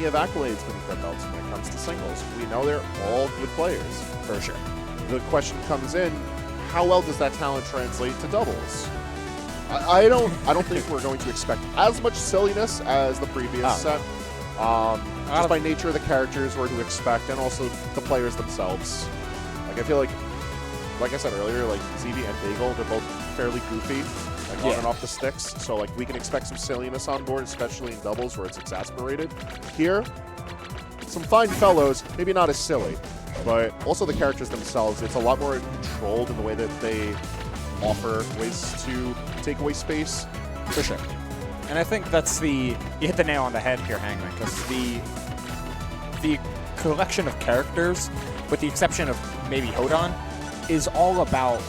plenty of accolades beneath their belts when it comes to singles. We know they're all good players. For sure. The question comes in, how well does that talent translate to doubles? I don't think we're going to expect as much silliness as the previous set. Just by nature of the characters we're to expect, and also the players themselves. Like, I feel like I said earlier, like ZB and Bagel, they're both fairly goofy, like on and off the sticks. So like we can expect some silliness on board, especially in doubles where it's exasperated. Here, some fine fellows, maybe not as silly, but also the characters themselves. It's a lot more controlled in the way that they offer ways to take away space. For sure. And I think that's you hit the nail on the head here, Hangman, because the collection of characters, with the exception of maybe Hodan, is all about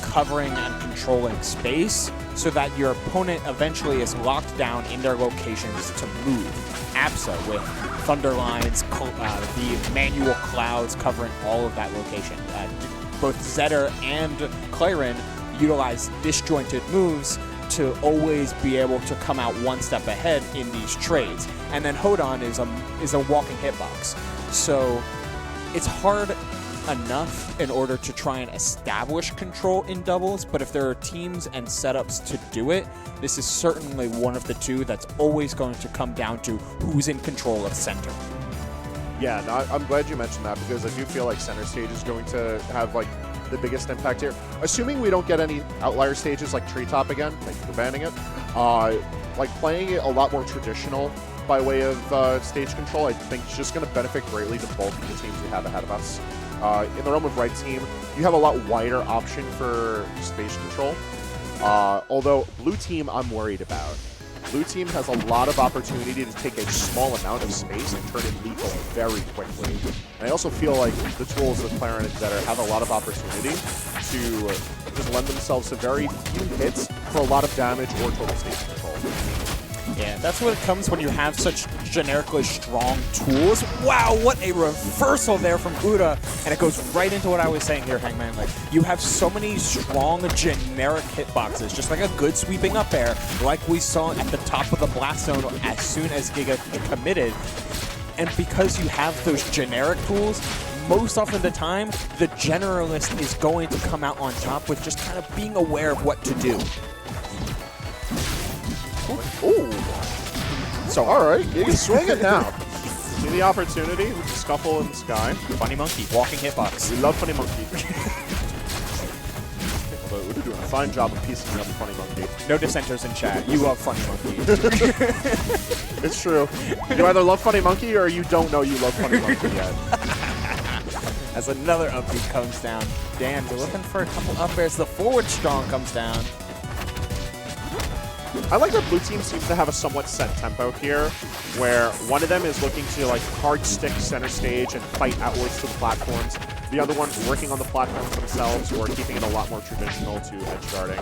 covering and controlling space so that your opponent eventually is locked down in their locations to move. ABSA with Thunder Lines, the manual clouds covering all of that location. Both Zetter and Claren utilize disjointed moves to always be able to come out one step ahead in these trades. And then Hodan is a walking hitbox. So it's hard enough in order to try and establish control in doubles, but if there are teams and setups to do it, this is certainly one of the two that's always going to come down to who's in control of center. Yeah, no, I'm glad you mentioned that, because I do feel like center stage is going to have like the biggest impact here. Assuming we don't get any outlier stages like Treetop again, thank you for banning it, like playing it a lot more traditional by way of stage control, I think is just going to benefit greatly to both of the teams we have ahead of us. In the realm of Red Team, you have a lot wider option for space control, although Blue Team I'm worried about. Blue Team has a lot of opportunity to take a small amount of space and turn it lethal very quickly. And I also feel like the tools of Claren and Zetter have a lot of opportunity to just lend themselves to very few hits for a lot of damage or total stage control. Yeah, that's what it comes when you have such generically strong tools. Wow, what a reversal there from OoDa. And it goes right into what I was saying here, Hangman. Like, you have so many strong generic hitboxes, just like a good sweeping up air, like we saw at the top of the blast zone as soon as Giga committed. And because you have those generic tools, most often the time, the generalist is going to come out on top with just kind of being aware of what to do. Ooh. So, all right, Giga swinging now. See the opportunity with the scuffle in the sky. Funny Monkey, walking hitbox. We love Funny Monkey. Although OoDa doing a fine job of piecing up Funny Monkey. No dissenters in chat. You love Funny Monkey. It's true. You either love Funny Monkey or you don't know you love Funny Monkey yet. As another up beat comes down. Dan, we're looking for a couple up airs. The forward strong comes down. I like that Blue Team seems to have a somewhat set tempo here, where one of them is looking to like hard stick center stage and fight outwards to the platforms. The other one's working on the platforms themselves or keeping it a lot more traditional to edge guarding.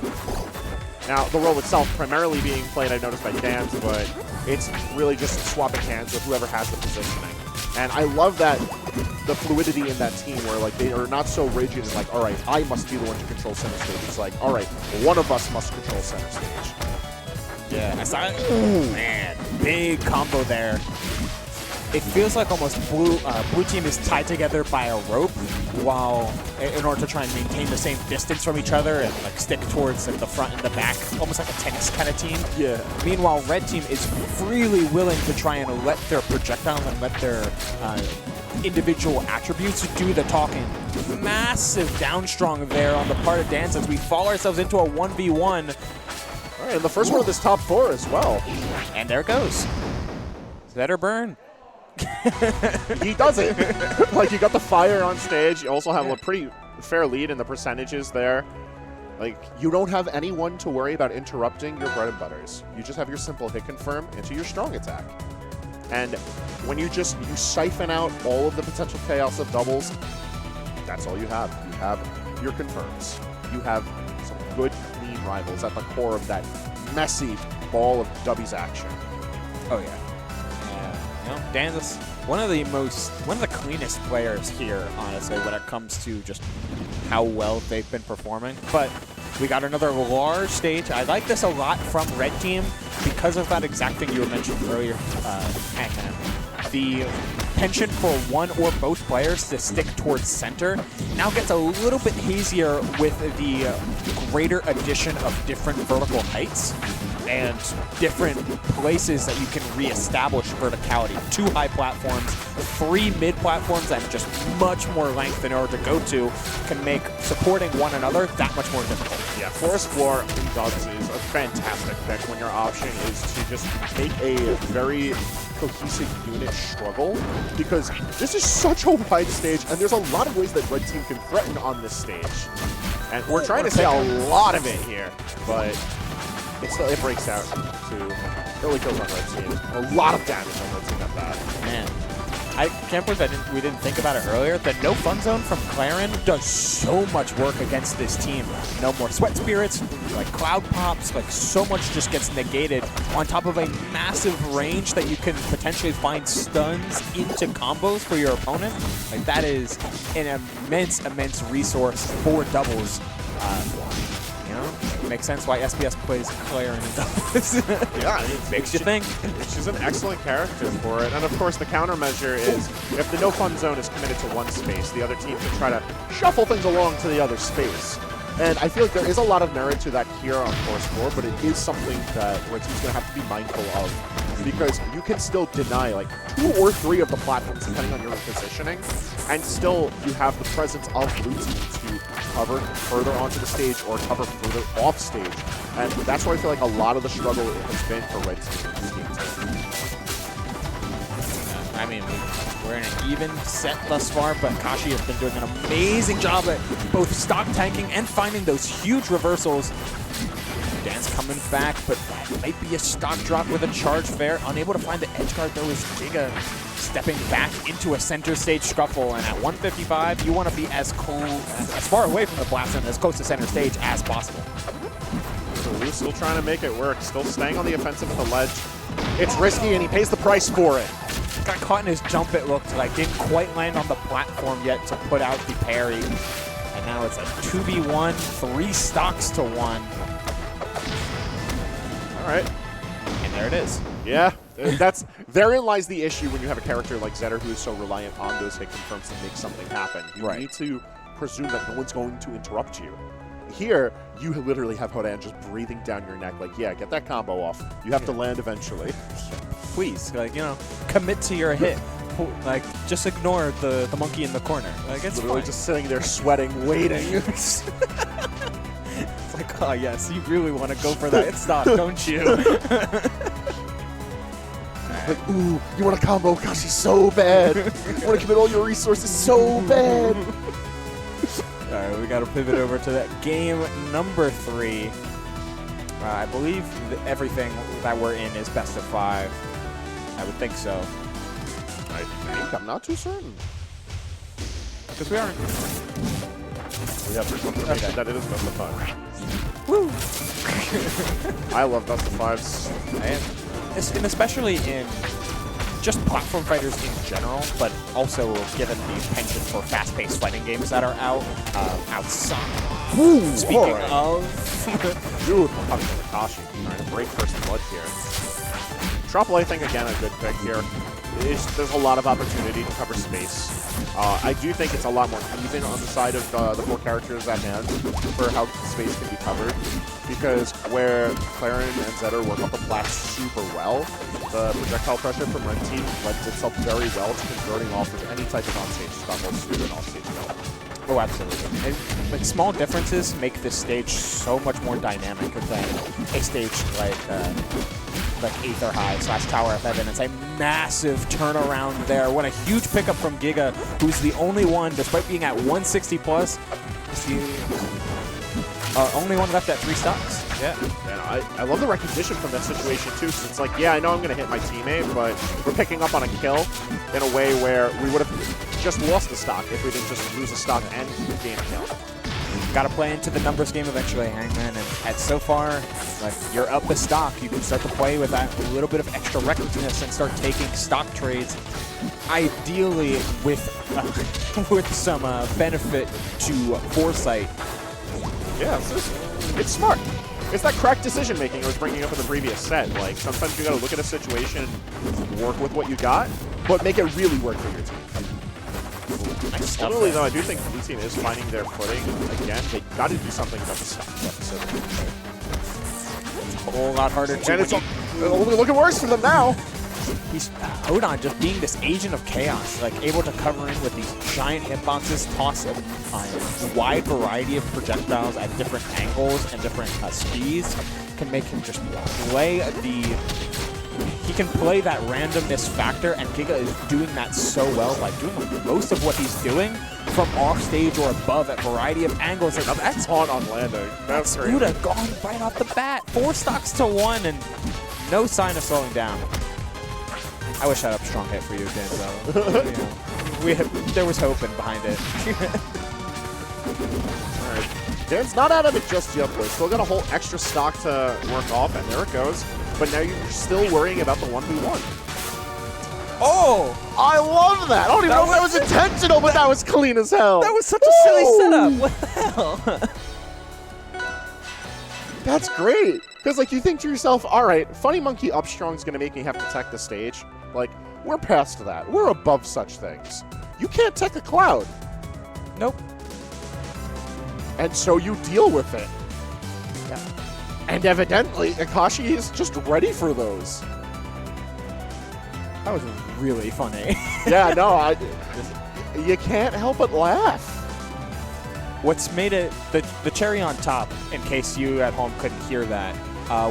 Now, the role itself primarily being played, I've noticed, by Danz, but it's really just swapping hands with whoever has the positioning. And I love that the fluidity in that team where like they are not so rigid and like, all right, I must be the one to control center stage. It's like, all right, one of us must control center stage. Yeah, I saw it. Ooh, man, big combo there. It feels like almost Blue Team is tied together by a rope, while in order to try and maintain the same distance from each other and like stick towards like, the front and the back, almost like a tennis kind of team. Yeah. Meanwhile, Red Team is freely willing to try and let their projectile and let their individual attributes do the talking. Massive down strong there on the part of Dance as we fall ourselves into a 1v1. All right, and the first one of this top 4 as well. And there it goes. Zetter burn. He does it. Like, you got the fire on stage. You also have a pretty fair lead in the percentages there. Like, you don't have anyone to worry about interrupting your bread and butters. You just have your simple hit confirm into your strong attack. And when you siphon out all of the potential chaos of doubles, that's all you have. You have your confirms. You have some good, clean rivals at the core of that messy ball of W's action. Oh yeah. You know, Dan's is one of the cleanest players here, honestly, when it comes to just how well they've been performing. But we got another large stage. I like this a lot from Red Team because of that exact thing you were mentioning earlier, Hangman. the penchant for one or both players to stick towards center now gets a little bit hazier with the greater addition of different vertical heights and different places that you can reestablish verticality. 2 high platforms, 3 mid platforms, and just much more length in order to go to can make supporting one another that much more difficult. Yeah, Forest Floor Dogs is a fantastic pick when your option is to just make a very cohesive unit struggle, because this is such a wide stage and there's a lot of ways that Red Team can threaten on this stage. And we're trying to say a lot of it here, but it breaks out to early kills on Red Team. A lot of damage on Red Team at that. Man, I can't believe we didn't think about it earlier. The no fun zone from Clarin does so much work against this team. No more sweat spirits, like cloud pops, like so much just gets negated on top of a massive range that you can potentially find stuns into combos for your opponent. Like that is an immense resource for doubles. You know, it makes sense why SBS plays Clarin in doubles. Yeah, it makes you think. She's an excellent character for it. And of course, the countermeasure is if the no fun zone is committed to one space, the other team can try to shuffle things along to the other space. And I feel like there is a lot of merit to that here on Force 4, but it is something that Red Team's going to have to be mindful of, because you can still deny like 2 or 3 of the platforms depending on your positioning, and still you have the presence of blue team to cover further onto the stage or cover further off stage. And that's where I feel like a lot of the struggle has been for Red Team in this game too. I mean, we're in an even set thus far, but Akashi has been doing an amazing job at both stock tanking and finding those huge reversals. Dan's coming back, but that might be a stock drop with a charge fair. Unable to find the edge guard, though, is Giga stepping back into a center stage scuffle. And at 155, you want to be as far away from the blast and as close to center stage as possible. So Lou's still trying to make it work, still staying on the offensive at the ledge. It's risky, and he pays the price for it. Got caught in his jump, it looked like. Didn't quite land on the platform yet to put out the parry. And now it's a 2v1, 3 stocks to 1. All right. And there it is. Yeah, therein lies the issue when you have a character like Zetter who is so reliant on those hit confirms to make something happen. You need to presume that no one's going to interrupt you. Here, you literally have Hodan just breathing down your neck like, yeah, get that combo off. You have to land eventually. Please, like, you know, commit to your hit. Like, just ignore the monkey in the corner. Like, it's literally fine. just sitting there sweating, waiting. It's like, oh yes, you really want to go for that stock, don't you? Like, ooh, you want a combo Akashi so bad. You want to commit all your resources so bad. All right, we got to pivot over to that game number 3. I believe everything that we're in is best of 5. I would think so. I think I'm not too certain. Because we aren't. We have confirmation that it is best of 5. Woo! I love best of 5s. And especially in just platform fighters in general, but also given the penchant for fast-paced fighting games that are outside. Speaking of... Dude, I'm talking to Akashi. Trying to break first blood here. Trouble, I think, again, a good pick here. There's a lot of opportunity to cover space. I do think it's a lot more even on the side of the 4 characters at hand for how space can be covered, because where Clarin and Zetter work up the blast super well, the projectile pressure from Red Team lends itself very well to converting off of any type of on-stage scuffles to an off-stage kill. Oh, absolutely. Like, small differences make this stage so much more dynamic than a stage like Aether High / Tower of Heaven. It's a massive turnaround there. What a huge pickup from Giga, who's the only one, despite being at 160 plus, is the only one left at 3 stocks. Yeah, and I love the recognition from that situation too, because it's like, yeah, I know I'm going to hit my teammate, but we're picking up on a kill in a way where we would have just lost the stock if we didn't just lose a stock and gain a kill. Got to play into the numbers game eventually, Hangman, and so far, like, you're up the stock. You can start to play with that little bit of extra recklessness and start taking stock trades, ideally with some benefit to foresight. Yeah, it's smart. It's that cracked decision making I was bringing up in the previous set. Like, sometimes you got to look at a situation, work with what you got, but make it really work for your team. Nice stuff Ultimately, there. though, I do think Blue Team is finding their footing. Again, they got to do something about the stock deficit. A whole lot harder to. And it's only looking worse for them now. He's OoDa just being this agent of chaos, like able to cover in with these giant hitboxes, toss a wide variety of projectiles at different angles and different speeds, can make him just play the. He can play that randomness factor, and Giga is doing that so well by doing most of what he's doing from off stage or above at variety of angles. Now that's taunt on landing. That's great. OoDa gone right off the bat, 4 stocks to 1, and no sign of slowing down. I wish I had a strong hit for you, Danzello. There was hope behind it. All right. Dan's not out of it just yet, though. Still got a whole extra stock to work off, and there it goes. But now you're still worrying about the 1v1. Oh! I love that! I don't even know if that was intentional, but that was clean as hell. That was such a silly setup. What the hell? That's great. Because, like, you think to yourself, all right, Funny Monkey up strong's going to make me have to tech the stage. Like, we're past that. We're above such things. You can't tech a cloud. Nope. And so you deal with it. Yeah. And evidently, Akashi is just ready for those. That was really funny. Yeah, no, you can't help but laugh. What's made it the cherry on top, in case you at home couldn't hear that,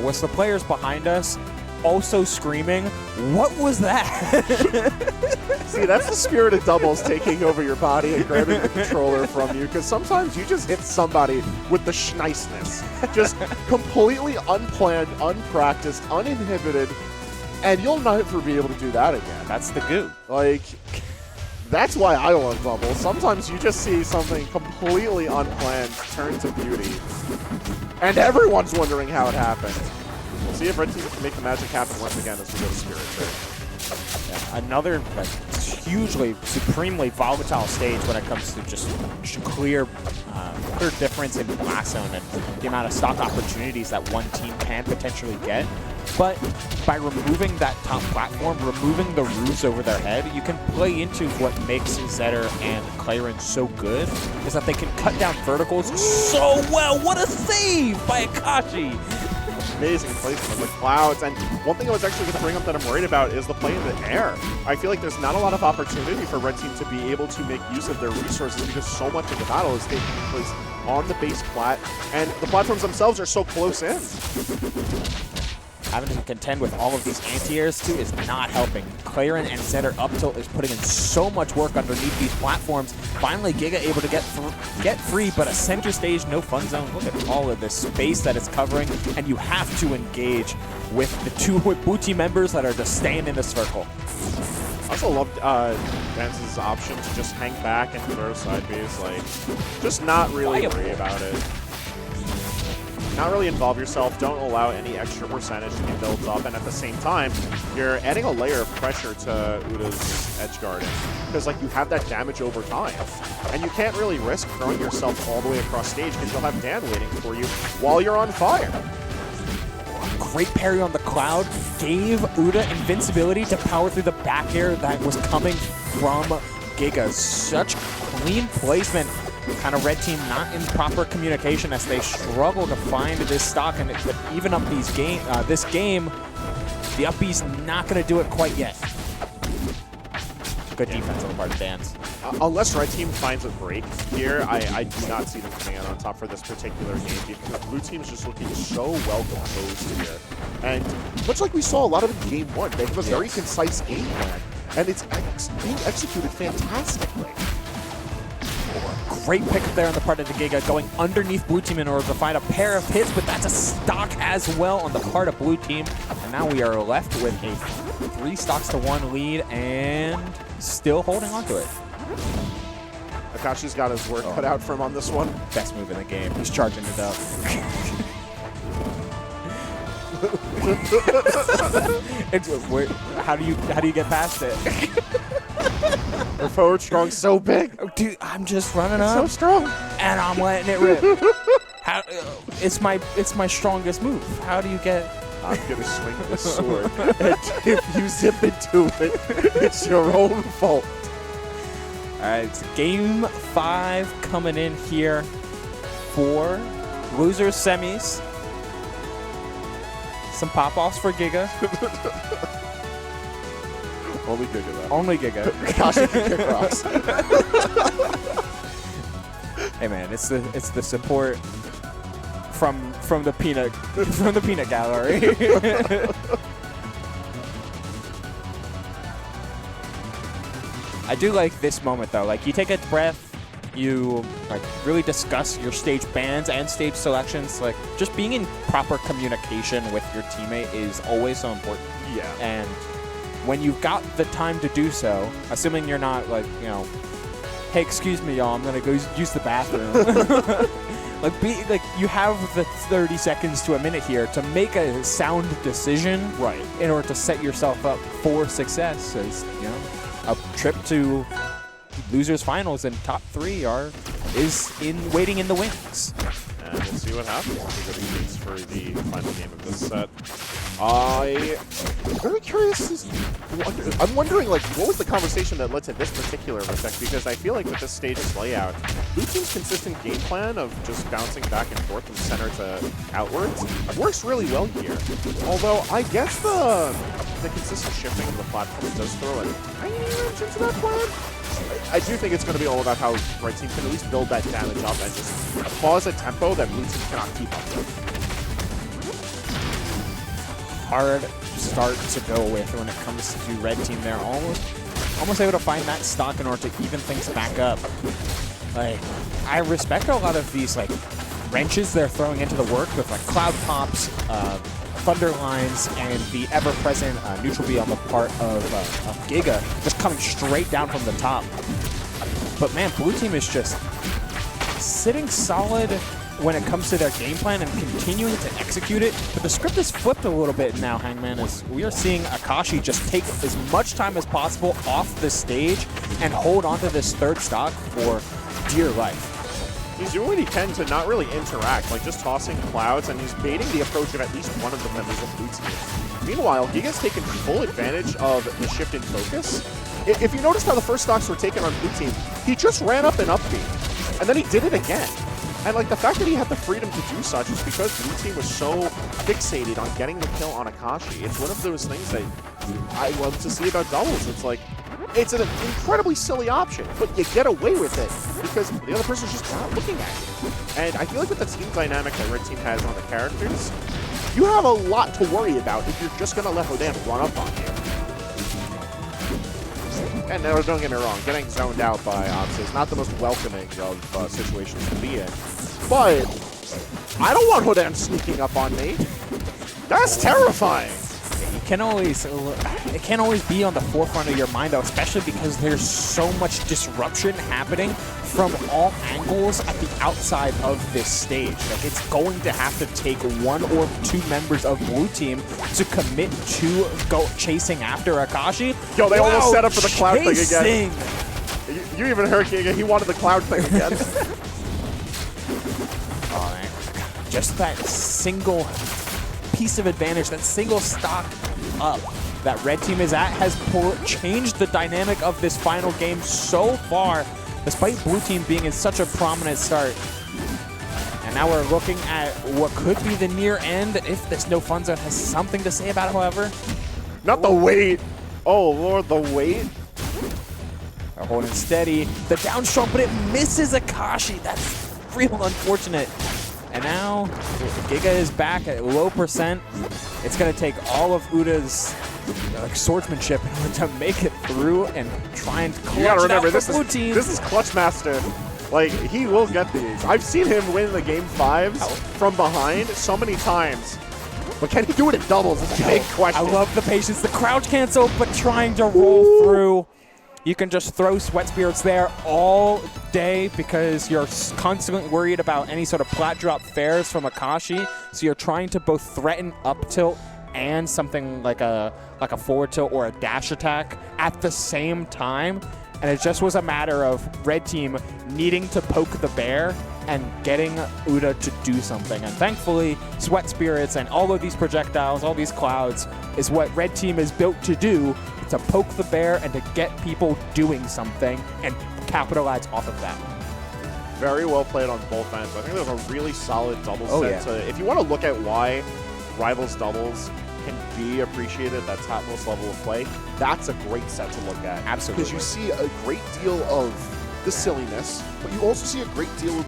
was the players behind us also screaming, "What was that?" See, that's the spirit of doubles taking over your body and grabbing the controller from you, because sometimes you just hit somebody with the schniceness. Just completely unplanned, unpracticed, uninhibited, and you'll never be able to do that again. That's the goo. Like, that's why I love doubles. Sometimes you just see something completely unplanned turn to beauty, and everyone's wondering how it happened. We'll see if Red Team can make the magic happen once again as we go to Spirit Trade. Yeah, another hugely, supremely volatile stage when it comes to just clear difference in blast zone and the amount of stock opportunities that one team can potentially get. But by removing that top platform, removing the roofs over their head, you can play into what makes Zetter and Claren so good, is that they can cut down verticals so well. What a save by Akashi! Amazing placement of the clouds, and one thing I was actually going to bring up that I'm worried about is the play in the air. I feel like there's not a lot of opportunity for Red Team to be able to make use of their resources because so much of the battle is taking place on the base plat, and the platforms themselves are so close in. Having to contend with all of these anti-airs too is not helping. Claren and Zetter up tilt is putting in so much work underneath these platforms. Finally, Giga able to get free, but a center stage, no fun zone. Look at all of this space that it's covering, and you have to engage with the 2 Booty members that are just staying in the circle. I also love Dance's option to just hang back and throw side Bs, like, just not really worry about it. Not really involve yourself, don't allow any extra percentage to be built up, and at the same time, you're adding a layer of pressure to OoDa's edge guarding, because like you have that damage over time, and you can't really risk throwing yourself all the way across stage because you'll have Dan waiting for you while you're on fire. Great parry on the cloud, gave OoDa invincibility to power through the back air that was coming from Giga. Such clean placement. Kind of Red Team not in proper communication as they struggle to find this stock, and but even up this game, the up B's not going to do it quite yet. Good defense on the part of Dan's. Unless Red Team finds a break here, I do not see them coming out on top for this particular game because Blue Team is just looking so well composed here. And much like we saw a lot of in Game 1, they have a very concise game plan, and it's being executed fantastically. Great pick up there on the part of the Giga, going underneath Blue Team in order to find a pair of hits, but that's a stock as well on the part of Blue Team. And now we are left with a 3 stocks to 1 lead and still holding on to it. Akashi's got his work cut out for him on this one. Best move in the game. He's charging it up. How do you get past it? Their forward strong so big. Oh, dude, I'm just running up. So strong. And I'm letting it rip. It's my strongest move. How do you get I'm gonna swing this sword. And if you zip into it, it's your own fault. All right, it's game 5 coming in here for losers semis. Some pop-offs for Giga. Only Giga, though. Only Giga. Akashi can kick rocks. Hey man, it's the support from the peanut gallery. I do like this moment though. Like you take a breath, you like really discuss your stage bans and stage selections. Like just being in proper communication with your teammate is always so important. Yeah. And when you've got the time to do so, assuming you're not like, you know, hey, excuse me, y'all, I'm gonna go use the bathroom. Like you have the 30 seconds to a minute here to make a sound decision, Right. in order to set yourself up for success. As you know, a trip to losers finals and top 3 is waiting in the wings. And we'll see what happens for the final game of this set. I'm very curious. I'm wondering, like, what was the conversation that led to this particular effect? Because I feel like with this stage's layout, Blue Team's consistent game plan of just bouncing back and forth from center to outwards works really well here. Although I guess the consistent shifting of the platform does throw a tiny wrench into that plan. I do think it's going to be all about how Red Team can at least build that damage up and just pause a tempo that Blue Team cannot keep up with. Hard start to go with when it comes to Red Team. They're almost able to find that stock in order to even things back up. Like, I respect a lot of these like wrenches they're throwing into the work with like cloud pops, thunder lines, and the ever-present neutral B on the part of Giga just coming straight down from the top. But man, Blue Team is just sitting solid when it comes to their game plan and continuing to execute it. But the script has flipped a little bit now, Hangman, as we are seeing Akashi just take as much time as possible off the stage and hold onto this third stock for dear life. He's doing what he can to not really interact, like just tossing clouds, and he's baiting the approach of at least one of the members of Blue Team. Meanwhile, Giga's taken full advantage of the shift in focus. If you noticed how the first stocks were taken on Blue Team, he just ran up and up B, and then he did it again. And like the fact that he had the freedom to do such is because Blue Team was so fixated on getting the kill on Akashi. It's one of those things that I love to see about doubles. It's like, it's an incredibly silly option, but you get away with it because the other person's just not looking at you. And I feel like with the team dynamic that Red Team has on the characters, you have a lot to worry about if you're just going to let OoDa run up on you. And no, don't get me wrong, getting zoned out by Ops is not the most welcoming of situations to be in. But I don't want OoDa sneaking up on me. That's terrifying. It can't always be on the forefront of your mind, though, especially because there's so much disruption happening from all angles at the outside of this stage. Like, it's going to have to take 1 or 2 members of Blue Team to commit to go chasing after Akashi. Yo, they almost set up for the cloud thing again. You even heard Giga, he wanted the cloud thing again. Oh, man. Just that single piece of advantage, that single stock up that Red Team is at has changed the dynamic of this final game so far, despite Blue Team being in such a prominent start. And now we're looking at what could be the near end if this No Fun Zone has something to say about it, however. Not the weight. Oh, Lord, the weight. They're holding steady. The down stroke, but it misses Akashi. That's real unfortunate. And now Giga is back at low percent. It's going to take all of OoDa's swordsmanship in order to make it through and try and clutch. You gotta remember, this is Clutch Master. Like, he will get these. I've seen him win the game 5s from behind so many times. But can he do it in doubles? It's a big question. I love the patience. The crouch cancel, but trying to roll through. You can just throw Sweat Spirits there all day because you're constantly worried about any sort of plat drop fares from Akashi. So you're trying to both threaten up tilt and something like a forward tilt or a dash attack at the same time. And it just was a matter of Red Team needing to poke the bear and getting OoDa to do something. And thankfully, Sweat Spirits and all of these projectiles, all these clouds, is what Red Team is built to do, to poke the bear and to get people doing something and capitalize off of that. Very well played on both ends. I think that was a really solid doubles Oh, set. yeah. If you want to look at why Rivals doubles can be appreciated at that topmost level of play, that's a great set to look at. Absolutely. Because you see a great deal of the silliness, but you also see a great deal of